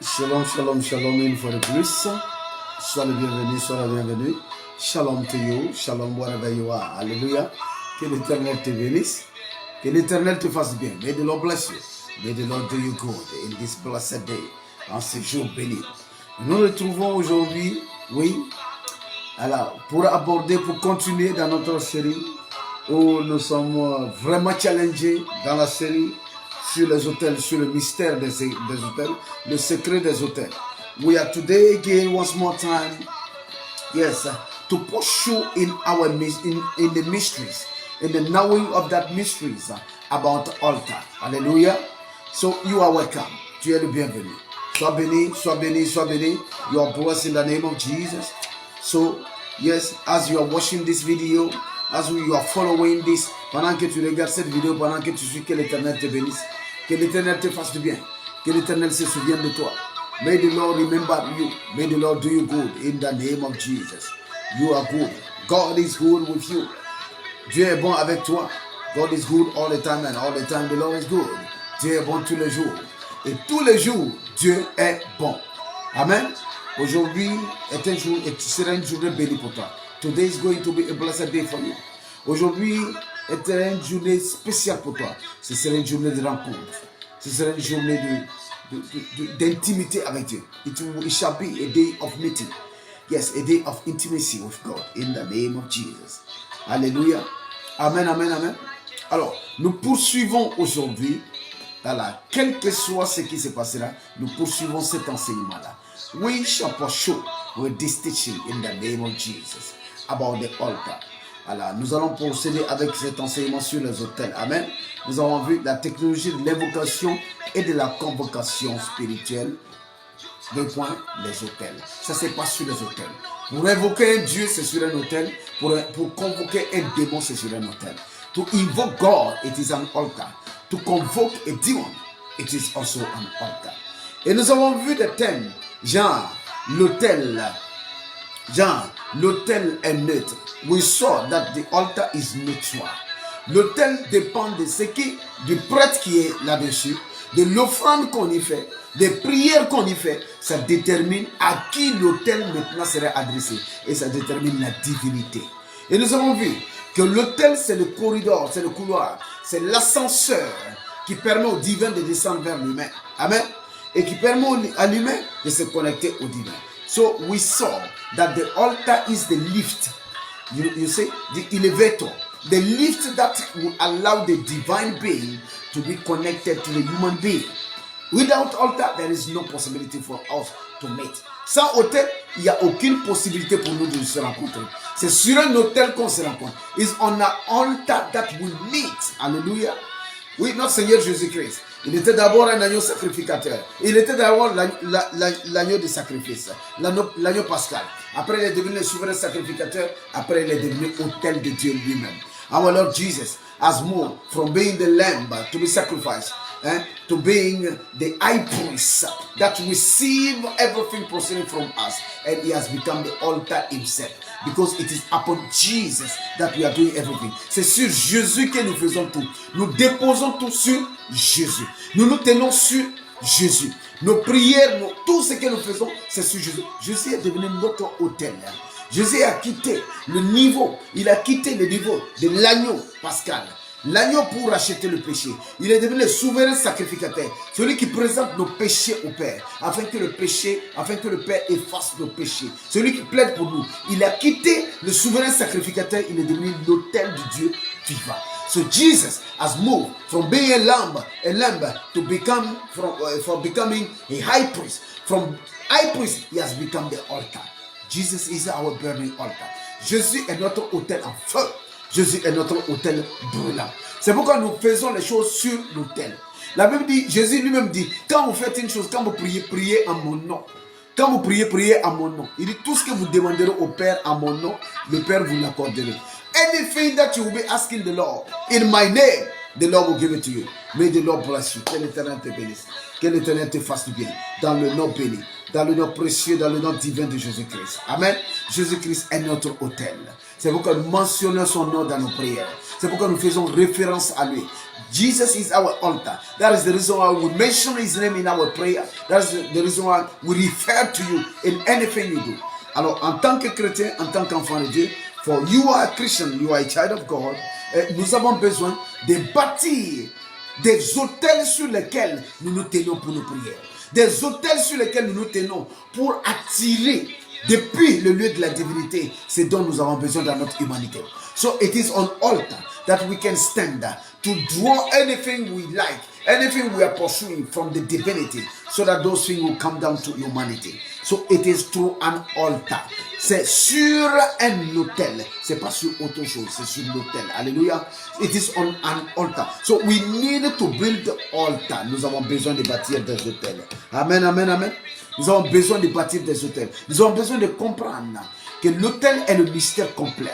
Shalom, shalom, shalom une fois de plus. Sois le bienvenu, sois la bienvenue. Shalom to you, shalom wherever you are. Alléluia. Que l'Éternel te bénisse. Que l'Éternel te fasse bien. May the Lord bless you. May the Lord do you good in this blessed day. En ce jour béni. Nous nous retrouvons aujourd'hui, oui, alors, pour aborder, pour continuer dans notre série où nous sommes vraiment challengés dans la série sur les hôtels, sur le mystère des hôtels, le secret des hôtels. We are today again once more time, yes, to push you in our in the mysteries, in the knowing of that mysteries about the altar. Hallelujah. So you are welcome. Tu es le bienvenu. Sois béni, sois béni, sois béni. You are blessed in the name of Jesus. So yes, as you are watching this video, as you are following this, pendant que tu regardes cette vidéo, pendant que tu suis, que l'Éternel te bénisse, que l'Éternel te fasse du bien, que l'Éternel se souvienne de toi. May the Lord remember you. May the Lord do you good in the name of Jesus. You are good. God is good with you. Dieu est bon avec toi. God is good all the time and all the time the Lord is good. Dieu est bon tous les jours. Et tous les jours, Dieu est bon. Amen. Aujourd'hui est un jour, et sera une journée bénie pour toi. Today is going to be a blessed day for you. Aujourd'hui est une journée spéciale pour toi. Ce sera une journée de rencontre. Ce sera une journée d'intimité avec Dieu. It shall be a day of meeting. Yes, a day of intimacy with God in the name of Jesus. Alléluia. Amen, amen, amen. Alors, nous poursuivons aujourd'hui. Voilà, quel que soit ce qui se passera, nous poursuivons cet enseignement-là. We shall pursue with this teaching in the name of Jesus about the altar. Alors, nous allons procéder avec cet enseignement sur les hôtels. Amen. Nous avons vu la technologie de l'évocation et de la convocation spirituelle. Deux points, les hôtels. Ça, c'est pas sur les hôtels. Pour évoquer un Dieu, c'est sur un hôtel. Pour convoquer un démon, c'est sur un hôtel. To invoke God, it is an altar. To convoke a demon, it is also an altar. Et nous avons vu des thèmes, genre l'autel est neutre. We saw that the altar is neutral. L'autel dépend de ce qui, du prêtre qui est là-dessus, de l'offrande qu'on y fait, des prières qu'on y fait. Ça détermine à qui l'autel maintenant serait adressé. Et ça détermine la divinité. Et nous avons vu que l'autel, c'est le corridor, c'est le couloir, c'est l'ascenseur qui permet au divin de descendre vers l'humain. Amen. Et qui permet à l'humain de se connecter au divin. So we saw that the altar is the lift. You see, the elevator. The lift that will allow the divine being to be connected to the human being. Without altar, there is no possibility for us to meet. Sans autel, il n'y a aucune possibilité pour nous de se rencontrer. C'est sur un autel qu'on se rencontre. It's on an altar that we meet. Alléluia. Oui, notre Seigneur Jésus-Christ. Il était d'abord un agneau sacrificateur. Il était d'abord l'agneau de sacrifice. L'agneau pascal. Après, il est devenu le souverain sacrificateur. Après, il est devenu autel de Dieu lui-même. Our Lord Jesus has moved from being the lamb to be sacrificed to being the high priest that receive everything proceeding from us, and he has become the altar himself, because it is upon Jesus that we are doing everything. C'est sur Jésus que nous faisons tout. Nous déposons tout sur Jésus. Nous nous tenons sur Jésus. Nos prières, tout ce que nous faisons, c'est sur Jésus. Jésus est devenu notre autel. Jésus a quitté le niveau, il a quitté le niveau de l'agneau pascal. L'agneau pour racheter le péché. Il est devenu le souverain sacrificateur. Celui qui présente nos péchés au Père. Afin que le Père efface nos péchés. Celui qui plaide pour nous. Il a quitté le souverain sacrificateur. Il est devenu l'autel du Dieu vivant. So Jesus has moved from being a lamb to become, from becoming a high priest. From high priest, he has become the altar. Jesus is our burning altar. Jésus est notre autel en feu. Jésus est notre autel brûlant. C'est pourquoi nous faisons les choses sur l'autel. La Bible dit, Jésus lui-même dit, quand vous faites une chose, quand vous priez, priez en mon nom. Quand vous priez, priez en mon nom. Il dit, tout ce que vous demanderez au Père en mon nom, le Père vous l'accordera. Anything that you will be asking the Lord in my name, the Lord will give it to you. May the Lord bless you. Que l'Éternel te bénisse. Que l'Éternel te fasse du bien. Dans le nom béni. Dans le nom précieux, dans le nom divin de Jésus-Christ. Amen. Jésus-Christ est notre autel. C'est pourquoi nous mentionnons son nom dans nos prières. C'est pourquoi nous faisons référence à lui. Jesus is our altar. That is the reason why we mention his name in our prayer. That is the reason why we refer to you in anything you do. Alors, en tant que chrétien, en tant qu'enfant de Dieu, for you are a Christian, you are a child of God, nous avons besoin de bâtir des autels sur lesquels nous nous tenons pour nos prières. Des autels sur lesquels nous nous tenons pour attirer depuis le lieu de la divinité ce dont nous avons besoin dans notre humanité. So it is on altar that we can stand to draw anything we like, anything we are pursuing from the divinity, so that those things will come down to humanity. So it is through an altar. C'est sur un autel. C'est pas sur autre chose, c'est sur l'autel. Alléluia. It is on an altar. So we need to build the altar. Nous avons besoin de bâtir des autels. Amen, amen, amen. Nous avons besoin de bâtir des autels. Nous avons besoin de comprendre que l'autel est le mystère complet.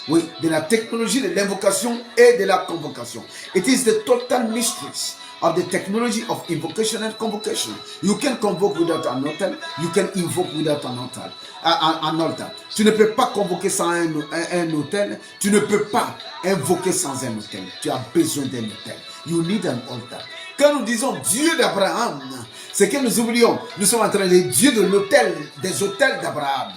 Oui, de la technologie de l'invocation et de la convocation. It is the total mysteries of the technology of invocation and convocation. You can convoke without an altar. You can invoke without an altar. Un altar. Tu ne peux pas convoquer sans un autel. Tu ne peux pas invoquer sans un autel. Tu as besoin d'un autel. You need an altar. Quand nous disons Dieu d'Abraham, c'est que nous oublions. Nous sommes en train de dire Dieu de l'autel, des autels d'Abraham.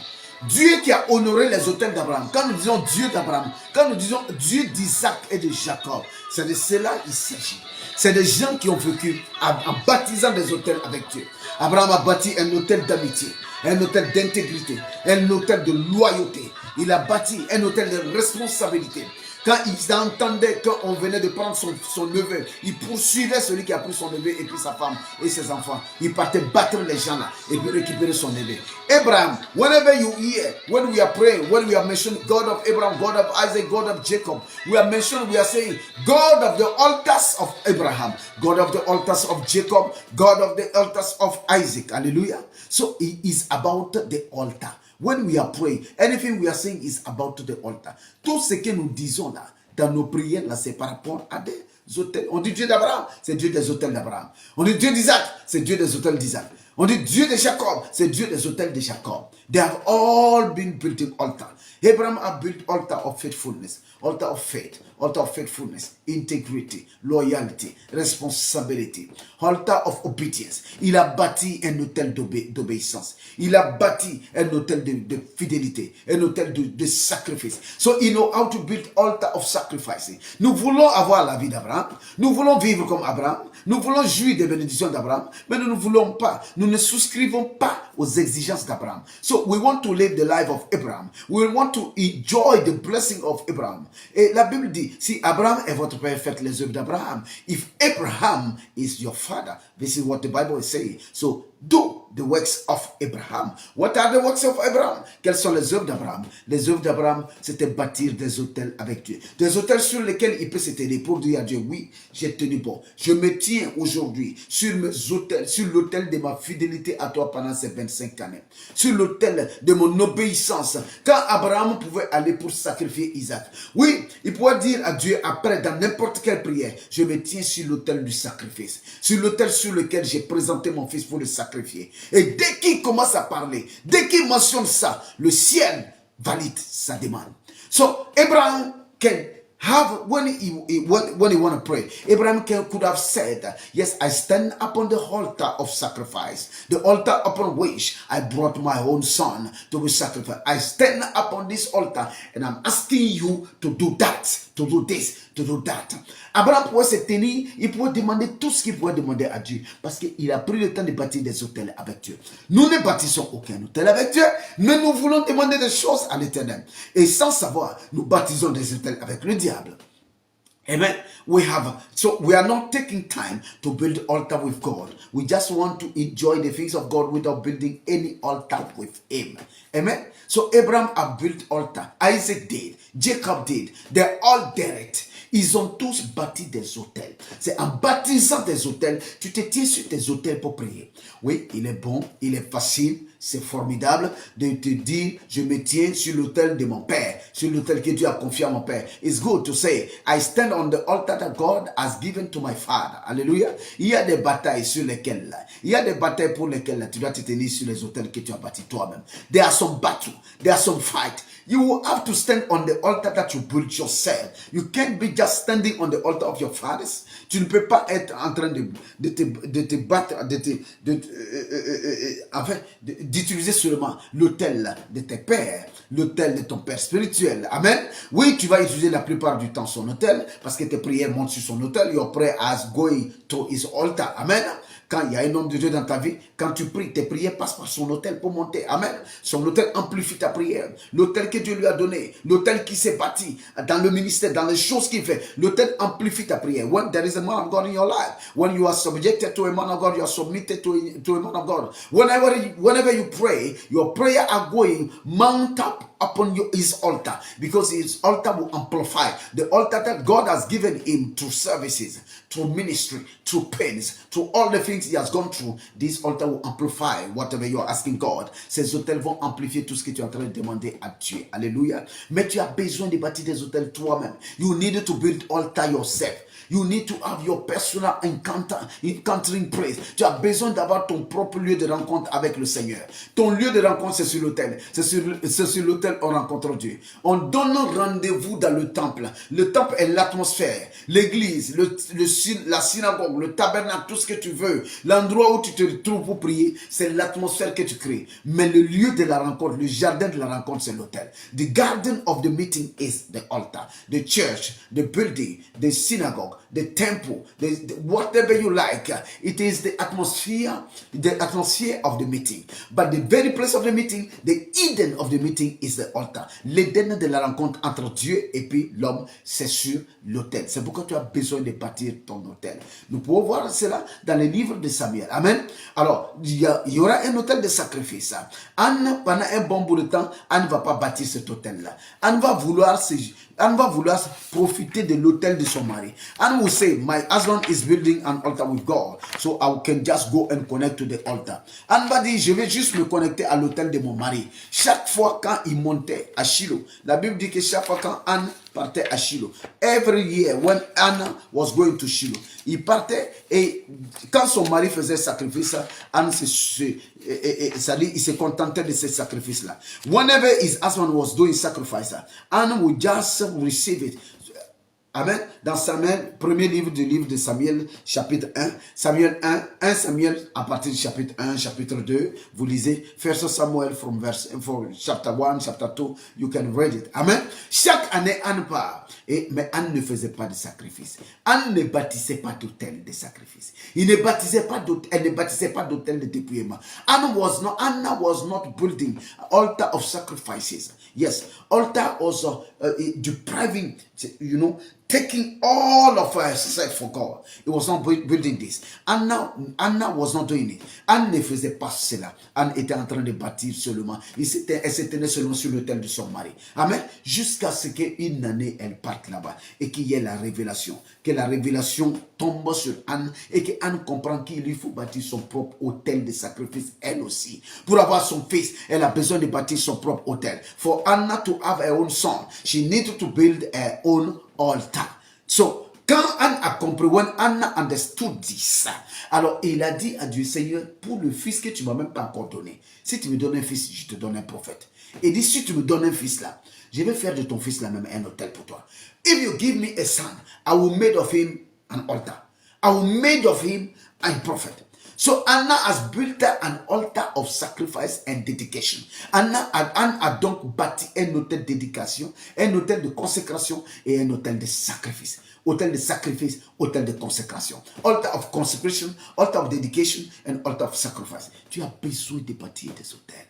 Dieu qui a honoré les autels d'Abraham. Quand nous disons Dieu d'Abraham, quand nous disons Dieu d'Isaac et de Jacob, c'est de cela qu'il s'agit. C'est des gens qui ont vécu en baptisant des autels avec Dieu. Abraham a bâti un autel d'amitié, un autel d'intégrité, un autel de loyauté. Il a bâti un autel de responsabilité. Quand ils entendaient qu'on venait de prendre son neveu, il poursuivait celui qui a pris son neveu et puis sa femme et ses enfants. Il partait battre les gens là et puis récupérer son neveu. Abraham, whenever you hear, when we are praying, when we are mentioning God of Abraham, God of Isaac, God of Jacob, we are saying God of the altars of Abraham, God of the altars of Jacob, God of the altars of Isaac. Hallelujah. So it is about the altar. When we are praying, anything we are saying is about the altar. Tout ce que nous disons là, dans nos prières, là, c'est par rapport à des autels. On dit Dieu d'Abraham, c'est Dieu des autels d'Abraham. On dit Dieu d'Isaac, c'est Dieu des autels d'Isaac. On dit Dieu de Jacob, c'est Dieu des autels de Jacob. They have all been built in altar. Abraham a built altar of faithfulness, altar of faith, altar of faithfulness, integrity, loyalty, responsibility, altar of obedience. Il a bâti un autel d'obéissance. Il a bâti un autel de fidélité, un autel de sacrifice. So he know how to build altar of sacrificing. Nous voulons avoir la vie d'Abraham. Nous voulons vivre comme Abraham. Nous voulons jouir des bénédictions d'Abraham. Mais nous ne voulons pas, nous ne souscrivons pas aux exigences d'Abraham. So we want to live the life of Abraham. We want to enjoy the blessing of Abraham. Et la Bible dit, si Abraham est votre père, faites les œuvres d'Abraham. If Abraham is your father, this is what the Bible is saying. So do the works of Abraham. What are the works of Abraham? Quelles sont les œuvres d'Abraham? Les œuvres d'Abraham, c'était bâtir des autels avec Dieu. Des autels sur lesquels il peut se tenir pour dire à Dieu, oui, j'ai tenu bon. Je me tiens aujourd'hui sur mes autels, sur l'autel de ma fidélité à toi pendant ces 25 années. Sur l'autel de mon obéissance. Quand Abraham pouvait aller pour sacrifier Isaac. Oui, il pouvait dire à Dieu après, dans n'importe quelle prière, je me tiens sur l'autel du sacrifice. Sur l'autel sur lequel j'ai présenté mon fils pour le sacrifier. Et dès qu'il commence à parler, dès qu'il mentionne ça, le ciel valide sa demande. So Abraham can have, when he want to pray, Abraham could have said, yes, I stand upon the altar of sacrifice, the altar upon which I brought my own son to be sacrificed. I stand upon this altar and I'm asking you to do that, to do this, to do that. Abraham pouvait se tenir, il pouvait demander tout ce qu'il pouvait demander à Dieu parce qu'il a pris le temps de bâtir des autels avec Dieu. Nous ne bâtissons aucun autel avec Dieu, mais nous voulons demander des choses à l'Éternel. Et sans savoir, nous bâtissons des autels avec le diable. Amen. So we are not taking time to build altar with God. We just want to enjoy the things of God without building any altar with Him. Amen. So Abraham a built altar. Isaac did. Jacob did. They're all direct. Ils ont tous bâti des autels. C'est en bâtissant des autels, tu te tiens sur tes autels pour prier. Oui, il est bon, il est facile, c'est formidable de te dire, je me tiens sur l'autel de mon père, sur l'autel que Dieu a confié à mon père. It's good to say, I stand on the altar that God has given to my father. Alléluia. Il y a des batailles sur lesquelles, il y a des batailles pour lesquelles tu dois te tenir sur les autels que tu as bâtis toi-même. There are some battles, there are some fights. You will have to stand on the altar that you built yourself. You can't be just standing on the altar of your fathers. Tu ne peux pas être en train de te battre, d'utiliser seulement l'autel de tes pères, l'autel de ton père spirituel. Amen. Oui, tu vas utiliser la plupart du temps son autel parce que tes prières montent sur son autel. Your prayer as going to his altar. Amen. Quand il y a un homme de Dieu dans ta vie, quand tu pries, tes prières passent par son autel pour monter. Amen. Son autel amplifie ta prière. L'autel que Dieu lui a donné, l'autel qui s'est bâti dans le ministère, dans les choses qu'il fait, l'autel amplifie ta prière. When there is a man of God in your life, when you are subjected to a man of God, you are submitted to a man of God. Whenever you pray, your prayer are going mount up upon his altar, because his altar will amplify the altar that God has given him through services, through ministry, through pains, through all the things he has gone through. This altar will amplify whatever you are asking God. Ces hôtels vont amplifier tout ce que tu es en train de demander à Dieu. Alléluia. Mais tu as besoin de bâtir des hôtels toi-même. You need to build altar yourself. You need to have your personal encountering place. Tu as besoin d'avoir ton propre lieu de rencontre avec le Seigneur. Ton lieu de rencontre, c'est sur l'autel. C'est sur l'autel on rencontre Dieu. On donne rendez-vous dans le temple. Le temple est l'atmosphère, l'église, la synagogue, le tabernacle, tout ce que tu veux. L'endroit où tu te trouves pour prier, c'est l'atmosphère que tu crées. Mais le lieu de la rencontre, le jardin de la rencontre, c'est l'autel. The garden of the meeting is the altar. The church, the building, the synagogue, the temple, whatever you like. It is the atmosphere of the meeting. But the very place of the meeting, the Eden of the meeting is the altar. L'Éden de la rencontre entre Dieu et puis l'homme, c'est sur l'autel. C'est pourquoi tu as besoin de bâtir ton autel. Nous pouvons voir cela dans les livres de Samuel. Amen. Alors, il y aura un autel de sacrifice. Anne, pendant un bon bout de temps, Anne ne va pas bâtir cet autel-là. Anne va vouloir profiter de l'autel de son mari. Anne will say, my husband is building an altar with God, so I can just go and connect to the altar. Anne va dire, je vais juste me connecter à l'autel de mon mari. Chaque fois quand il montait à Shiloh, la Bible dit que chaque fois quand Anne partait à Shiloh, every year when Anna was going to Shiloh, il partait et quand son mari faisait sacrifice, Anne il se contentait de ces sacrifices-là. Whenever his husband was doing sacrifice, Anne would just receive it. Amen. Dans Samuel, premier livre de Samuel, chapitre 1, Samuel 1 Samuel à partir du chapitre 1, chapitre 2, vous lisez 1 Samuel from chapter 1, chapter 2, you can read it. Amen. Chaque année, Anne part. Mais Anne ne faisait pas de sacrifice. Anne ne bâtissait pas d'autel de sacrifice. Elle ne bâtissait pas d'autel de dépouillement. Anna was not building altar of sacrifices. Yes, altar also depriving, taking all of herself for God. It was not building this. Anna was not doing it. Anne ne faisait pas cela. Anne était en train de bâtir seulement. Elle se tenait seulement sur l'autel de son mari. Amen. Jusqu'à ce qu'une année, elle parte là-bas et qu'il y ait la révélation. Que la révélation tombe sur Anne et que Anne comprend qu'il lui faut bâtir son propre autel de sacrifice, elle aussi. Pour avoir son fils, elle a besoin de bâtir son propre autel. For Anna to have her own son, she needed to build her own altar. So, quand Anne a compris, when Anna understood this, alors il a dit à Dieu, Seigneur, pour le fils que tu ne m'as même pas encore donné, si tu me donnes un fils, je te donne un prophète. Et dit, si tu me donnes un fils là, je vais faire de ton fils là même un autel pour toi. If you give me a son, I will make of him an altar. I will make of him a prophet. So Anna has built an altar of sacrifice and dedication. Anne a donc bâti un autel de dédication, un autel de consécration et un autel de sacrifice. Autel de sacrifice, autel de consécration. Altar of consecration, altar of dedication and altar of sacrifice. Tu as besoin de bâtir des autels.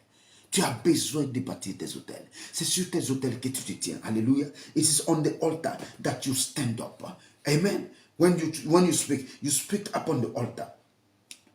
Tu as besoin de bâtir des autels. C'est sur tes autels que tu te tiens. Alléluia. It is on the altar that you stand up. Amen. When you speak upon the altar.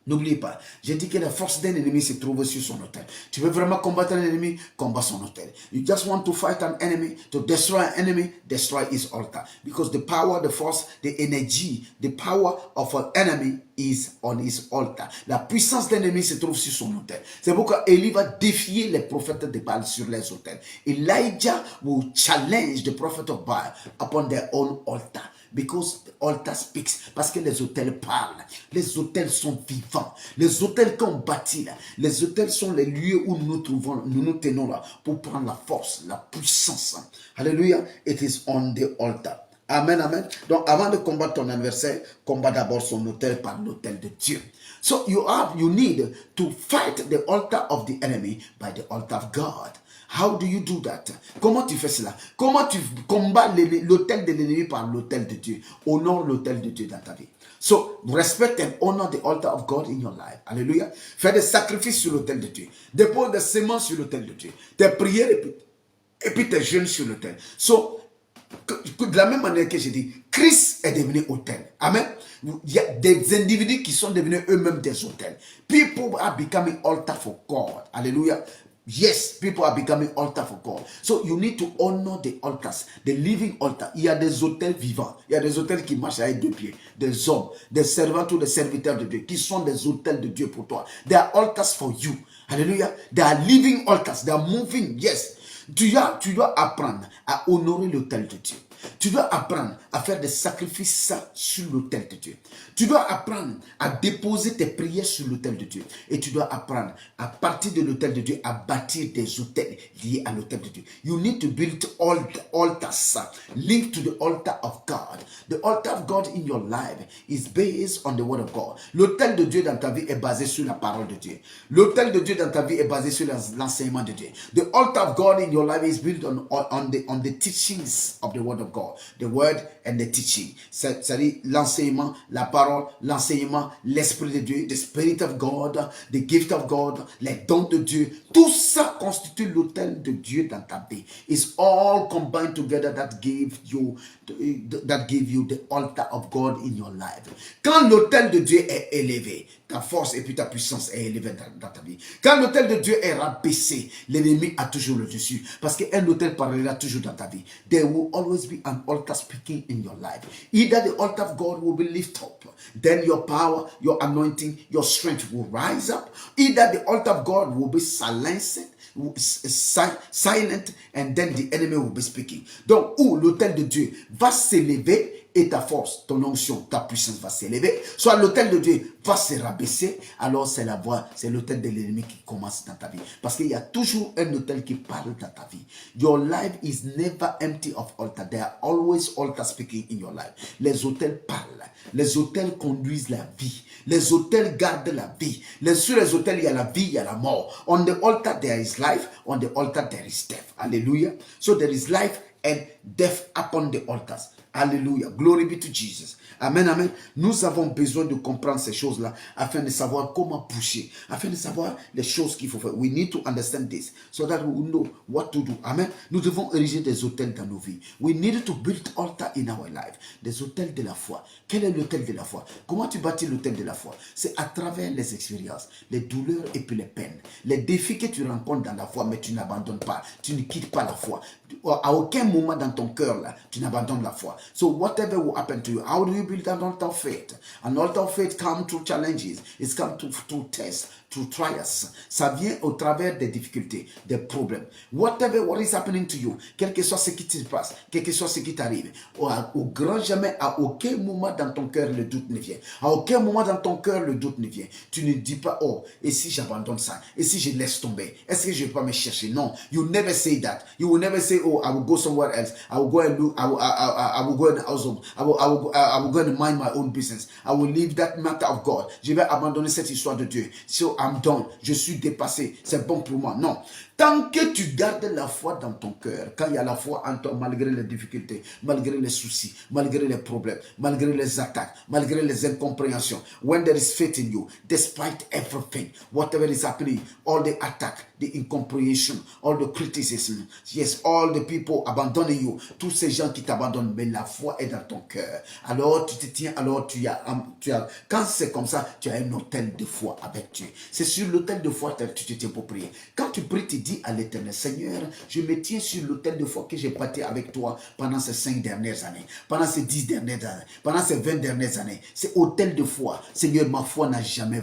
N'oubliez pas, j'ai dit que la force d'un ennemi se trouve sur son autel. Tu veux vraiment combattre un ennemi, combat son autel. You just want to fight an enemy, to destroy an enemy, destroy his altar. Because the power, the force, the energy, the power of an enemy is on his altar. La puissance d'un ennemi se trouve sur son autel. C'est pourquoi Élie va défier les prophètes de Baal sur les autels. Elijah will challenge the prophet of Baal upon their own altar. Because the altar speaks. Parce que les autels parlent. Les autels sont vivants. Les autels qu'on bâtit là. Les autels sont les lieux où nous nous tenons là pour prendre la force, la puissance. Hallelujah. It is on the altar. Amen, amen. Donc, avant de combattre ton adversaire, combat d'abord son autel par l'autel de Dieu. So you need to fight the altar of the enemy by the altar of God. How do you do that? Comment tu fais cela? Comment tu combats l'autel de l'ennemi par l'autel de Dieu? Honore l'autel de Dieu dans ta vie. So, respect and honor the altar of God in your life. Alléluia. Fais des sacrifices sur l'autel de Dieu. Dépose des semences sur l'autel de Dieu. Tes prières et puis tes jeûnes sur l'autel. So, de la même manière que j'ai dit, Christ est devenu autel. Amen. Il y a des individus qui sont devenus eux-mêmes des autels. People are becoming altar for God. Alléluia. Yes, people are becoming altar for God. So you need to honor the altars, the living altar. Il y a des autels vivants. Il y a des autels qui marchent avec 2 pieds. Des hommes, des servantes ou des serviteurs de Dieu qui sont des autels de Dieu pour toi. They are altars for you. Hallelujah. They are living altars. They are moving. Yes. Tu dois apprendre à honorer l'autel de Dieu. Tu dois apprendre à faire des sacrifices sur l'autel de Dieu. Tu dois apprendre à déposer tes prières sur l'autel de Dieu. Et tu dois apprendre à partir de l'autel de Dieu à bâtir des autels liés à l'autel de Dieu. You need to build all the altars linked to the altar of God. The altar of God in your life is based on the word of God. L'autel de Dieu dans ta vie est basé sur la parole de Dieu. L'autel de Dieu dans ta vie est basé sur l'enseignement de Dieu. The altar of God in your life is built on the teachings of the word of God, the word and the teaching. C'est-à-dire l'enseignement, la parole, l'enseignement, l'esprit de Dieu, the spirit of God, the gift of God, les dons de Dieu. Tout ça constitue l'autel de Dieu dans ta vie. It's all combined together that give you the altar of God in your life. Quand l'autel de Dieu est élevé, ta force et puis ta puissance est élevée dans ta vie. Quand l'autel de Dieu est rabaissé, l'ennemi a toujours le dessus. Parce qu'un autel parlera toujours dans ta vie. There will always be an altar speaking in your life. Either the altar of God will be lifted up. Then your power, your anointing, your strength will rise up. Either the altar of God will be silenced, silent, and then the enemy will be speaking. Donc, où l'autel de Dieu va s'élever, et ta force, ton onction, ta puissance va s'élever, soit l'autel de Dieu va se rabaisser, alors c'est la voix, c'est l'autel de l'ennemi qui commence dans ta vie. Parce qu'il y a toujours un autel qui parle dans ta vie. Your life is never empty of altar. There are always altar speaking in your life. Les autels parlent. Les autels conduisent la vie. Les autels gardent la vie. Sur les autels, il y a la vie, il y a la mort. On the altar, there is life. On the altar, there is death. Hallelujah. So there is life and death upon the altars. Alléluia. Glory be to Jesus. Amen, amen. Nous avons besoin de comprendre ces choses-là afin de savoir comment pousser, afin de savoir les choses qu'il faut faire. We need to understand this so that we will know what to do. Amen. Nous devons ériger des autels dans nos vies. We need to build altar in our life. Des autels de la foi. Quel est l'autel de la foi? Comment tu bâtis l'autel de la foi? C'est à travers les expériences, les douleurs et puis les peines. Les défis que tu rencontres dans la foi, mais tu n'abandonnes pas. Tu ne quittes pas la foi. À aucun moment dans ton cœur, là, tu n'abandonnes la foi. So whatever will happen to you, how do you build an altar of faith? An altar of faith comes through challenges. It's come through tests, through trials. Ça vient au travers des difficultés, des problèmes. Whatever what is happening to you, quel que soit ce qui te passe, quel que soit ce qui t'arrive, au grand jamais, à aucun moment dans ton cœur le doute ne vient. À aucun moment dans ton cœur le doute ne vient. Tu ne dis pas, oh, et si j'abandonne ça? Et si je laisse tomber? Est-ce que je ne vais pas me chercher? Non. You never say that. You will never say, oh, I will go somewhere else. I will go and look, I will go in the household. I will go and mind my own business. I will leave that matter of God. Je vais abandonner cette histoire de Dieu. So I'm done. Je suis dépassé. C'est bon pour moi. Non. Tant que tu gardes la foi dans ton cœur, quand il y a la foi en toi, malgré les difficultés, malgré les soucis, malgré les problèmes, malgré les attaques, malgré les incompréhensions, when there is faith in you, despite everything, whatever is happening, all the attack, the incomprehension, all the criticism, yes, all the people abandoning you, tous ces gens qui t'abandonnent, mais la foi est dans ton cœur. Alors tu te tiens, alors tu as quand c'est comme ça, tu as un autel de foi avec Dieu. C'est sur l'autel de foi que tu te tiens pour prier. Quand tu pries, tu dis à l'Éternel, Seigneur, je me tiens sur l'autel de foi que j'ai bâti avec toi pendant ces 5 dernières années, pendant ces 10 dernières années, pendant ces 20 dernières années. C'est autel de foi. Seigneur, ma foi n'a jamais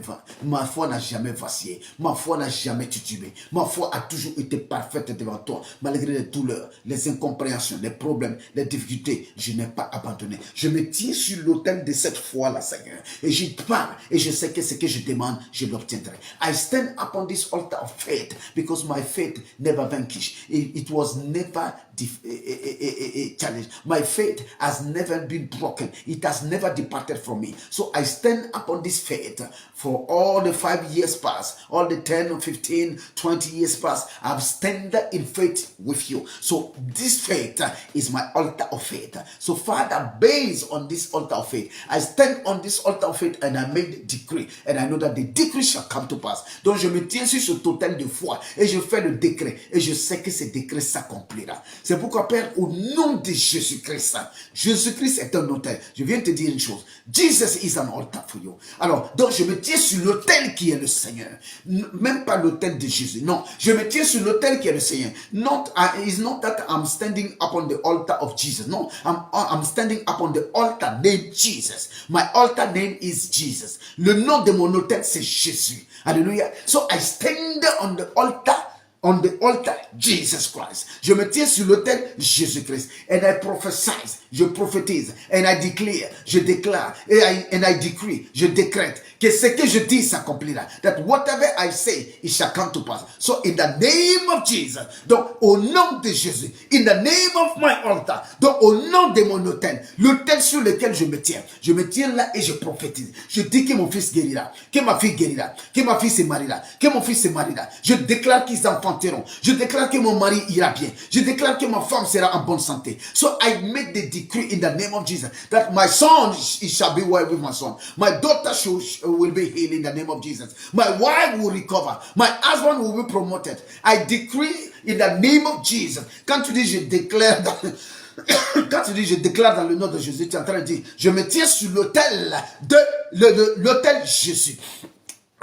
vacillé, ma foi n'a jamais titubé, ma foi a toujours été parfaite devant toi, malgré les douleurs, les incompréhensions, les problèmes, les difficultés. Je n'ai pas abandonné. Je me tiens sur l'autel de cette foi-là, Seigneur, et j'y parle, et je sais que ce que je demande, je l'obtiendrai. I stand upon this altar of faith, because my faith never vanquished. It was never challenged. My faith has never been broken. It has never departed from me. So I stand upon this faith for all the 5 years past, all the 10, 15, 20 years past. I've stand in faith with you. So this faith is my altar of faith. So Father, based on this altar of faith, I stand on this altar of faith and I make the decree. And I know that the decree shall come to pass. Donc je me tiens sur ce total de foi et je fais le décret. Et je sais que ce décret s'accomplira. C'est pourquoi, Père, au nom de Jésus-Christ, Jésus-Christ est un autel. Je viens te dire une chose. Jesus is an altar for you. Alors, donc je me tiens sur l'autel qui est le Seigneur. Même pas l'autel de Jésus. Non, je me tiens sur l'autel qui est le Seigneur. It's not that I'm standing upon the altar of Jesus. No, I'm standing upon the altar named Jesus. My altar name is Jesus. Le nom de mon autel, c'est Jésus. Hallelujah. So I stand on the altar Jesus Christ. Je me tiens sur l'autel Jésus-Christ. And I prophesy, je prophétise. And I declare, je déclare. And I decree, je décrète que ce que je dis s'accomplira. That whatever I say, it shall come to pass. So in the name of Jesus, donc au nom de Jésus, in the name of my altar, donc au nom de mon autel, l'autel sur lequel je me tiens là et je prophétise. Je dis que mon fils guérira, que ma fille guérira, que ma fille se mariera, que mon fils se mariera. Je déclare qu'ils enfanteront. Je déclare que mon mari ira bien. Je déclare que ma femme sera en bonne santé. So I make the decree in the name of Jesus that my son, it shall be well with my son. My daughter will be healed in the name of Jesus. My wife will recover. My husband will be promoted. I decree in the name of Jesus. Quand tu dis je déclare quand tu dis je déclare dans le nom de Jésus, tu es en train de dire je me tiens sur l'autel de l'autel Jésus.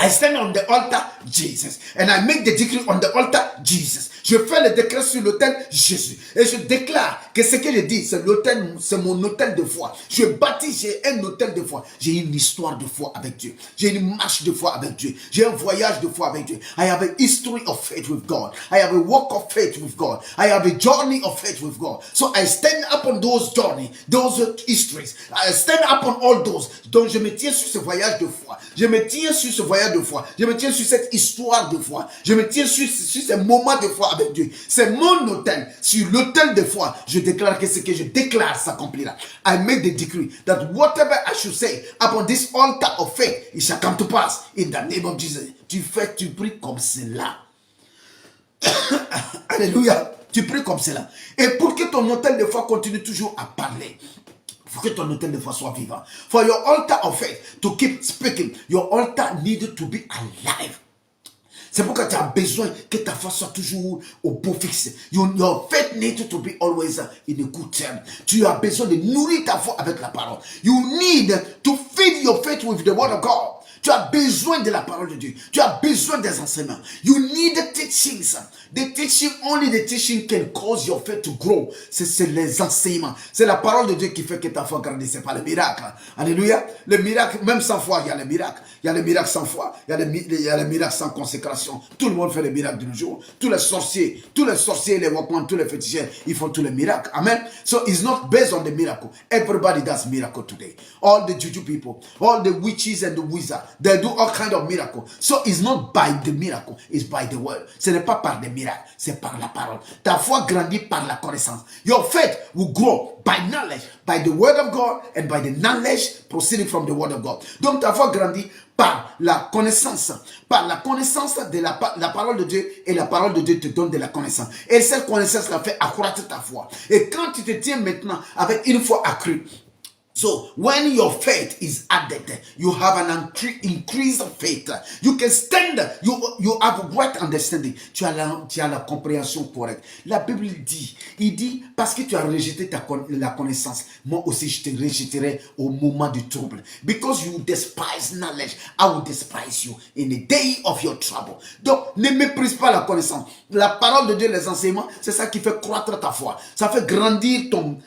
I stand on the altar, Jesus. And I make the decree on the altar, Jesus. Je fais le décret sur l'autel, Jésus. Et je déclare que ce que je dis, c'est l'autel, c'est mon autel de foi. Je bâtis, j'ai un autel de foi. J'ai une histoire de foi avec Dieu. J'ai une marche de foi avec Dieu. J'ai un voyage de foi avec Dieu. I have a history of faith with God. I have a walk of faith with God. I have a journey of faith with God. So I stand upon those journeys, those histories. I stand upon all those. Donc je me tiens sur ce voyage de foi. Je me tiens sur ce voyage de foi. Je me tiens sur cette histoire de foi. Je me tiens sur ces moments de foi avec Dieu. C'est mon autel. Sur l'autel de foi, je déclare que ce que je déclare s'accomplira. I make the decree that whatever I should say upon this altar of faith, it shall come to pass in the name of Jesus. Tu pries comme cela. Alléluia. Tu pries comme cela. Et pour que ton autel de foi continue toujours à parler, il faut que ton autel de foi soit vivant. For your altar of faith to keep speaking, your altar needed to be alive. C'est pourquoi tu as besoin que ta foi soit toujours au beau fixe. Your faith needs to be always in a good term. Tu as besoin de nourrir ta foi avec la parole. You need to feed your faith with the word of God. Tu as besoin de la parole de Dieu. Tu as besoin des enseignements. You need the teachings. The teaching, only the teaching can cause your faith to grow. C'est les enseignements. C'est la parole de Dieu qui fait que ta foi grandit. C'est pas le miracle. Alléluia. Le miracle, même sans foi, il y a le miracle. Il y a le miracle sans foi. Il y a le miracle sans consécration. Tout le monde fait le miracle de nos jours. Tous les sorciers, les walkman, tous les féticheurs, ils font tous les miracles. Amen. So it's not based on the miracle. Everybody does miracle today. All the juju people, all the witches and the wizards, they do all kind of miracle. So it's not by the miracle, it's by the word. Ce n'est pas par des miracles, c'est par la parole. Ta foi grandit par la connaissance. Your faith will grow by knowledge, by the word of God and by the knowledge proceeding from the word of God. Donc ta foi grandit par la connaissance de la parole de Dieu, et la parole de Dieu te donne de la connaissance. Et cette connaissance la fait accroître ta foi. Et quand tu te tiens maintenant avec une foi accrue, so when your faith is added, you have an increased faith. You can stand. You have great understanding. Tu as la compréhension correcte. La Bible dit, il dit, parce que tu as rejeté la connaissance, moi aussi je te rejetterai au moment du trouble. Because you despise knowledge, I will despise you in the day of your trouble. Donc, ne méprise pas la connaissance. La parole de Dieu, les enseignements, c'est ça qui fait croître ta foi. Ça fait grandir ton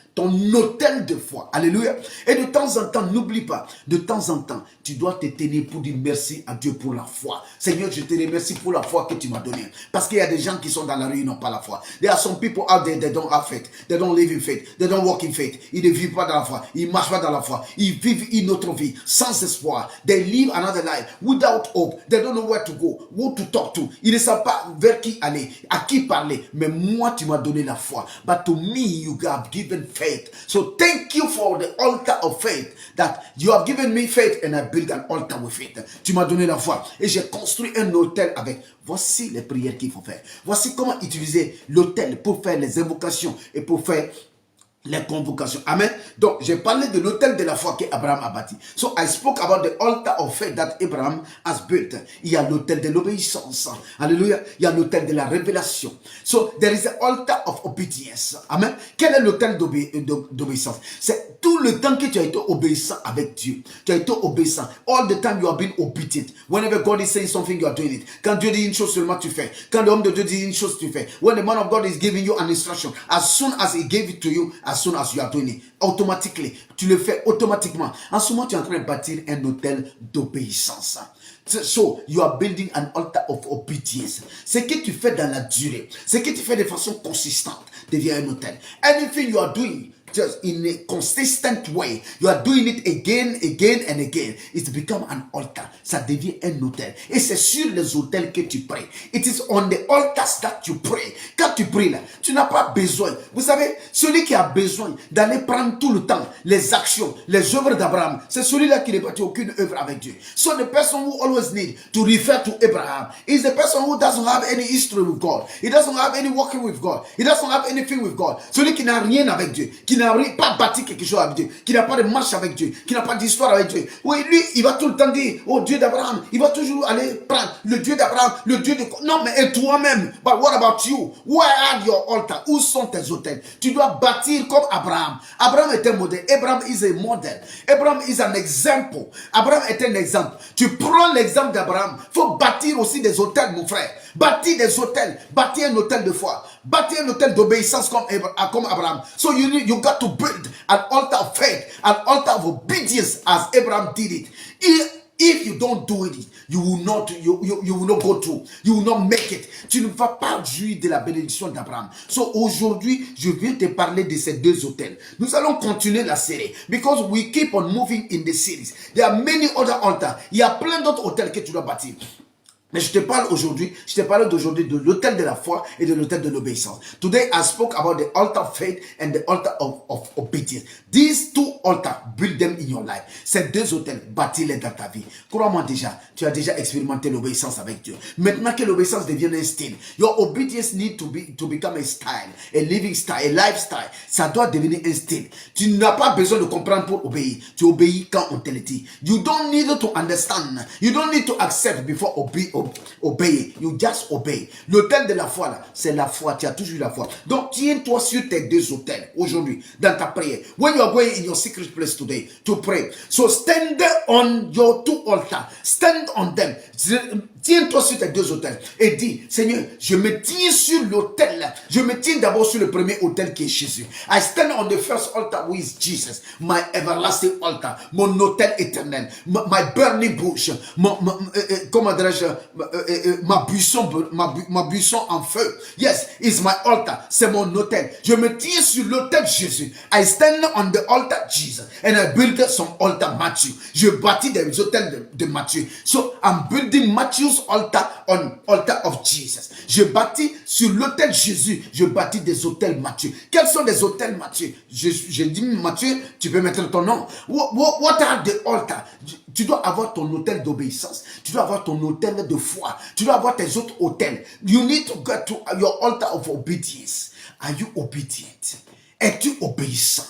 autel de foi. Alléluia. Et de temps en temps, n'oublie pas, de temps en temps, tu dois te tenir pour dire merci à Dieu pour la foi. Seigneur, je te remercie pour la foi que tu m'as donnée. Parce qu'il y a des gens qui sont dans la rue, ils n'ont pas la foi. There are some people out there, they don't have faith. They don't live in faith. They don't walk in faith. Ils ne vivent pas dans la foi. Ils ne marchent pas dans la foi. Ils vivent une autre vie sans espoir. They live another life without hope. They don't know where to go, who to talk to. Ils ne savent pas vers qui aller, à qui parler. Mais moi, tu m'as donné la foi. But to me, you have given faith. So thank you for the altar of faith that you have given me faith and I build an altar with it. Tu m'as donné la foi et j'ai construit un autel avec. Voici les prières qu'il faut faire. Voici comment utiliser l'autel pour faire les invocations et pour faire les convocations. Amen. Donc, j'ai parlé de l'autel de la foi qu'Abraham a bâti. So, I spoke about the altar of faith that Abraham has built. Il y a l'autel de l'obéissance. Alléluia. Il y a l'autel de la révélation. So, there is an altar of obedience. Amen. Quel est l'autel d'obéissance? C'est tout le temps que tu as été obéissant avec Dieu. Tu as été obéissant. All the time you have been obedient. Whenever God is saying something, you are doing it. Quand Dieu dit une chose seulement, tu fais. Quand l'homme de Dieu dit une chose, tu fais. When the man of God is giving you an instruction, as soon as he gave it to you, as soon as you are doing it, automatiquement, tu le fais automatiquement. En ce moment, tu es en train de bâtir un hôtel d'obéissance. So, you are building an altar of obedience. Ce que tu fais dans la durée, ce que tu fais de façon consistante, devient un hôtel. Anything you are doing, just in a consistent way, you are doing it again and again, it becomes an altar. Ça devient un autel. Et c'est sur les autels que tu pries. It is on the altars that you pray. Quand tu pries là, tu n'as pas besoin. Vous savez, celui qui a besoin d'aller prendre tout le temps les actions, les œuvres d'Abraham, c'est celui-là qui n'a bâti aucune œuvre avec Dieu. So the person who always need to refer to Abraham is the person who doesn't have any history with God. He doesn't have any walking with God. He doesn't have anything with God. Celui qui n'a rien avec Dieu, qui n'a pas bâti quelque chose avec Dieu, qui n'a pas de marche avec Dieu, qui n'a pas d'histoire avec Dieu. Oui, lui, il va tout le temps dire, oh Dieu d'Abraham, il va toujours aller prendre le Dieu d'Abraham, le Dieu de... Non, mais et toi-même, but what about you? Where are your altars? Où sont tes hôtels? Tu dois bâtir comme Abraham. Abraham est un modèle. Abraham is a model. Abraham is an example. Abraham est un exemple. Tu prends l'exemple d'Abraham. Il faut bâtir aussi des hôtels, mon frère. Bâtir des hôtels. Bâtir un hôtel de foi. Bâtir un hôtel d'obéissance comme Abraham. So you got to build an altar of faith, an altar of obedience as Abraham did it. If you don't do it, you will not go through. You will not make it. Tu ne vas pas jouir de la bénédiction d'Abraham. So aujourd'hui, je viens te parler de ces deux hôtels. Nous allons continuer la série because we keep on moving in the series. There are many other altars. Il y a plein d'autres hôtels que tu dois bâtir. Mais je te parle d'aujourd'hui de l'autel de la foi et de l'autel de l'obéissance. Today I spoke about the altar of faith and the altar of obedience. These two altars, build them in your life. Ces deux autels, bâtis-les dans ta vie. Crois-moi déjà, tu as déjà expérimenté l'obéissance avec Dieu. Maintenant que l'obéissance devient un style, your obedience need to become a style, a living style, a lifestyle. Ça doit devenir un style. Tu n'as pas besoin de comprendre pour obéir. Tu obéis quand on te le dit. You don't need to understand. You don't need to accept before obey. You just obey. L'autel de la foi là, c'est la foi. Tu as toujours la foi. Donc tiens-toi sur tes deux autels aujourd'hui dans ta prière. When you are going in your secret place today to pray, so stand on your two altars. Stand on them. Tiens-toi sur tes deux autels et dis, Seigneur, je me tiens sur l'autel là. Je me tiens d'abord sur le premier autel qui est Jésus. I stand on the first altar who is Jesus, my everlasting altar, mon autel éternel, my burning bush, comment dirais-je, ma buisson en feu. Yes, is my altar. C'est mon autel. Je me tiens sur l'autel Jésus. I stand on the altar Jesus and I build some altar Matthew. Je bâtis des autels de Matthieu. So I'm building Matthew's altar on altar of Jesus. Je bâtis sur l'autel Jésus. Je bâtis des autels Matthieu. Quels sont les autels Matthieu? Je dis Matthieu, tu peux mettre ton nom. What are the altars? Tu dois avoir ton hôtel d'obéissance. Tu dois avoir ton hôtel de foi. Tu dois avoir tes autres hôtels. You need to get to your altar of obedience. Are you obedient? Es-tu obéissant?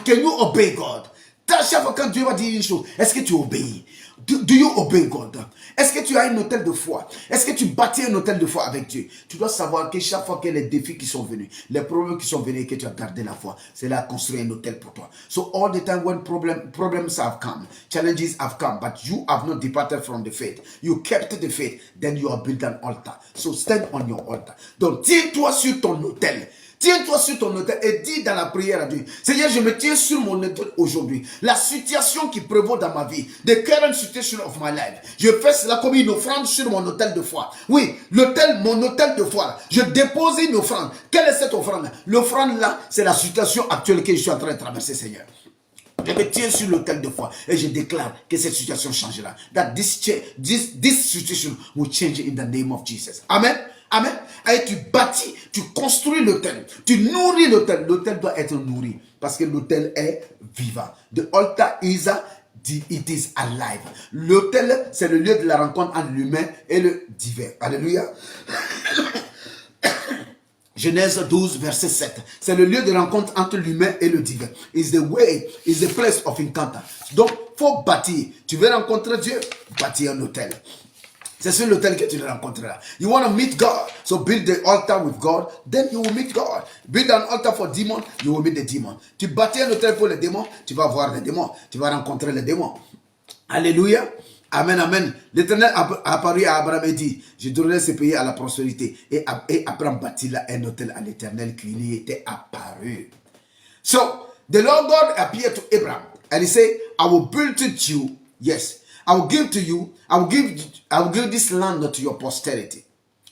Can you obey God? Chaque fois quand Dieu va dire une chose, est-ce que tu obéis? Do you obey God? Est-ce que tu as un hôtel de foi? Est-ce que tu bâtis un hôtel de foi avec Dieu? Tu dois savoir que chaque fois que les défis qui sont venus, les problèmes qui sont venus et que tu as gardé la foi, c'est là construire un hôtel pour toi. So all the time when problems have come, challenges have come, but you have not departed from the faith. You kept the faith, then you have built an altar. So stand on your altar. Donc tiens-toi sur ton hôtel. Tiens-toi sur ton autel et dis dans la prière à Dieu, Seigneur, je me tiens sur mon autel aujourd'hui. La situation qui prévaut dans ma vie, the current situation of my life, je fais cela comme une offrande sur mon autel de foi. Oui, mon autel de foi, je dépose une offrande. Quelle est cette offrande? L'offrande là, c'est la situation actuelle que je suis en train de traverser, Seigneur. Je me tiens sur l'autel de foi et je déclare que cette situation changera. That this situation will change in the name of Jesus. Amen. Amen. Et tu bâtis, tu construis l'autel, tu nourris l'autel. L'autel doit être nourri parce que l'autel est vivant. The altar is it is alive. L'autel, c'est le lieu de la rencontre entre l'humain et le divin. Alléluia. Genèse 12, verset 7. C'est le lieu de rencontre entre l'humain et le divin. Is the way, is the place of encounter. Donc, faut bâtir. Tu veux rencontrer Dieu? Bâtir un autel. C'est sur l'autel que tu le rencontreras. You want to meet God, so build the altar with God, then you will meet God. Build an altar for demons, you will meet the demons. Tu bâtis un autel pour les démons, tu vas voir les démons. Tu vas rencontrer les démons. Alléluia. Amen, amen. L'Éternel a apparu à Abraham et dit, je donnerai ce pays à la prospérité. Et Abraham bâtit là un autel à l'Éternel qui lui était apparu. So, the Lord God appeared to Abraham and he said, I will build to you, yes, I will give to you, I will give this land to your posterity.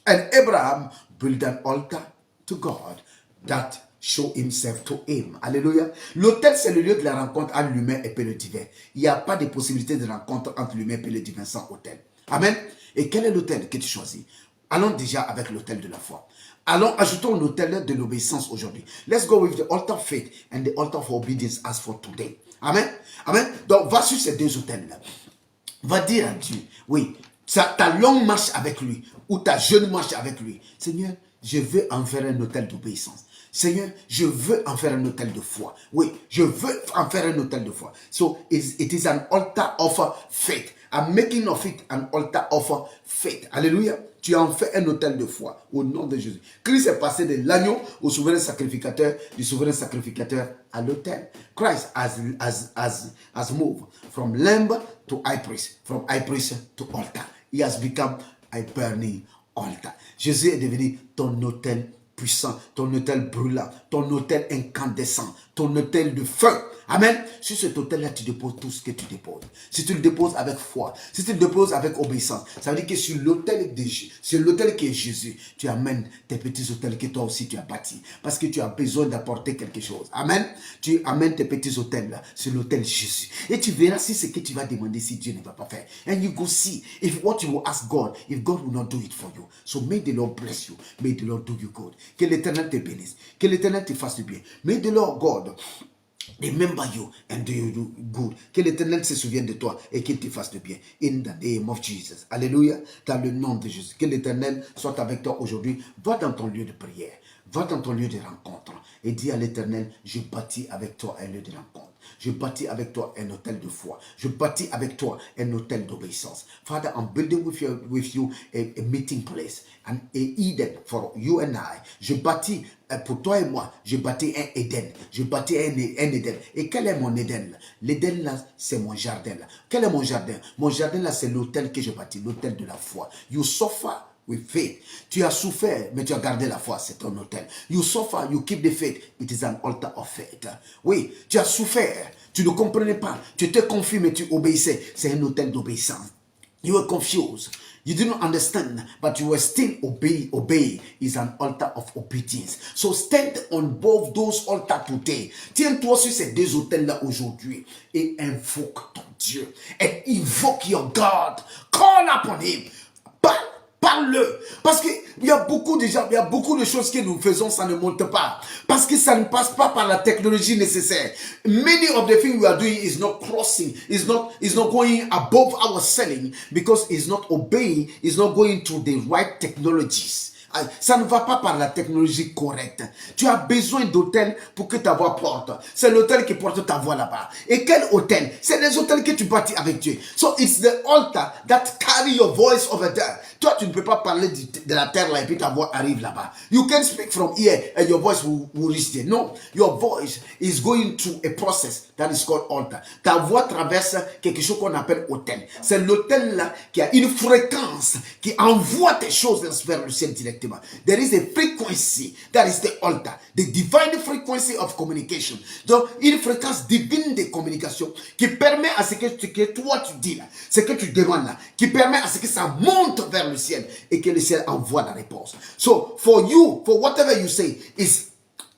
And Abraham built an altar to God that show himself to him. Alléluia. L'autel, c'est le lieu de la rencontre entre l'humain et le divin. Il n'y a pas de possibilité de rencontre entre l'humain et le divin sans autel. Amen. Et quel est l'autel que tu choisis? Allons déjà avec l'autel de la foi. Allons, ajoutons l'autel de l'obéissance aujourd'hui. Let's go with the altar of faith and the altar of obedience as for today. Amen. Amen. Donc, va sur ces deux autels-là. Va dire à Dieu, oui, ta longue marche avec lui ou ta jeune marche avec lui. Seigneur, je veux en faire un autel d'obéissance. Seigneur, je veux en faire un autel de foi. Oui, je veux en faire un autel de foi. So, it is an altar of faith. I'm making of it an altar of faith. Alléluia. Tu en fais un autel de foi au nom de Jésus. Christ est passé de l'agneau au souverain sacrificateur, du souverain sacrificateur à l'autel. Christ has moved from lamb to high priest, from high priest to altar. He has become a burning altar. Jésus est devenu ton autel puissant, ton autel brûlant, ton autel incandescent, ton autel de feu. Amen. Sur cet autel-là, tu déposes tout ce que tu déposes. Si tu le déposes avec foi, si tu le déposes avec obéissance, ça veut dire que sur l'autel qui est Jésus, tu amènes tes petits autels que toi aussi tu as bâtis. Parce que tu as besoin d'apporter quelque chose. Amen. Tu amènes tes petits autels-là sur l'autel Jésus. Et tu verras si ce que tu vas demander, si Dieu ne va pas faire. And you go see if what you will ask God, if God will not do it for you. So may the Lord bless you. May the Lord do you good. Que l'Éternel te bénisse. Que l'Éternel te fasse du bien. May the Lord God remember you and do you good. Que l'Éternel se souvienne de toi et qu'il te fasse de bien. In the name of Jesus. Alléluia. Dans le nom de Jésus. Que l'Éternel soit avec toi aujourd'hui. Va dans ton lieu de prière. Va dans ton lieu de rencontre. Et dis à l'Éternel, je bâtis avec toi un lieu de rencontre. Je bâtis avec toi un hôtel de foi. Je bâtis avec toi un hôtel d'obéissance. Father, I'm building with you a meeting place. And a Eden for you and I. Je bâtis pour toi et moi. Je bâtis un Eden. Je bâtis un Eden. Et quel est mon Eden là? L'Eden là, c'est mon jardin là. Quel est mon jardin? Mon jardin là, c'est l'hôtel que je bâtis. L'hôtel de la foi. You suffer with faith. Tu as souffert, mais tu as gardé la foi. C'est ton hôtel. You suffer, you keep the faith. It is an altar of faith. Oui, tu as souffert. Tu ne comprenais pas. Tu étais confus, mais tu obéissais. C'est un hôtel d'obéissance. You were confused. You didn't understand, but you were still obey. Obey is an altar of obedience. So stand on both those altars today. Tiens-toi sur ces deux autels-là aujourd'hui et invoque ton Dieu. And invoke your God. Call upon him. Parle-le. Parce qu'il y a beaucoup de gens, il y a beaucoup de choses que nous faisons, ça ne monte pas. Parce que ça ne passe pas par la technologie nécessaire. Many of the things we are doing is not crossing, is not going above our ceiling because it's not obeying, it's not going to the right technologies. Ça ne va pas par la technologie correcte. Tu as besoin d'hôtel pour que ta voix porte. C'est l'hôtel qui porte ta voix là-bas. Et quel hôtel? C'est les hôtels que tu bâtis avec Dieu. So it's the altar that carry your voice over there. Toi, tu ne peux pas parler de la terre là et puis ta voix arrive là-bas. You can speak from here and your voice will reach there. No, your voice is going through a process that is called altar. Ta voix traverse quelque chose qu'on appelle hôtel. C'est l'hôtel là qui a une fréquence qui envoie tes choses vers le ciel directement. directement. There is a frequency. That is the altar. The divine frequency of communication. Donc, une fréquence divine de communication qui permet à ce que toi tu dis là, ce que tu demandes là, qui permet à ce que ça monte vers le ciel et que le ciel envoie la réponse. So, for you, for whatever you say, is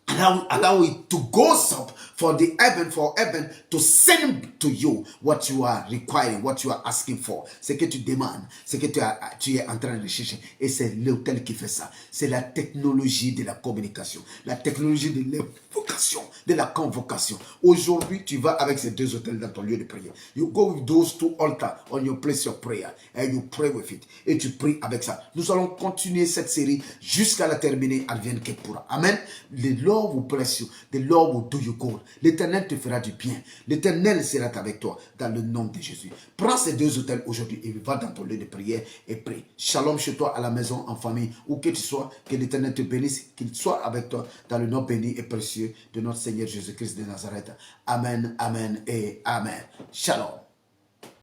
allow it to go up for heaven to send to you what you are requiring, what you are asking for. Ce que tu demandes, ce que tu es en train de chercher. Et c'est l'autel qui fait ça. C'est la technologie de la communication, la technologie de l'invocation, de la convocation. Aujourd'hui, tu vas avec ces deux autels dans ton lieu de prière. You go with those two altars on your place of prayer and you pray with it. Et tu pries avec ça. Nous allons continuer cette série jusqu'à la terminer. Advienne que pourra. Amen. The Lord will bless you. The Lord will do you good. L'Éternel te fera du bien. L'Éternel sera avec toi dans le nom de Jésus. Prends ces deux autels aujourd'hui et va dans ton lieu de prière et prie. Shalom chez toi, à la maison, en famille, où que tu sois. Que l'Éternel te bénisse, qu'il soit avec toi dans le nom béni et précieux de notre Seigneur Jésus-Christ de Nazareth. Amen, amen et amen. Shalom.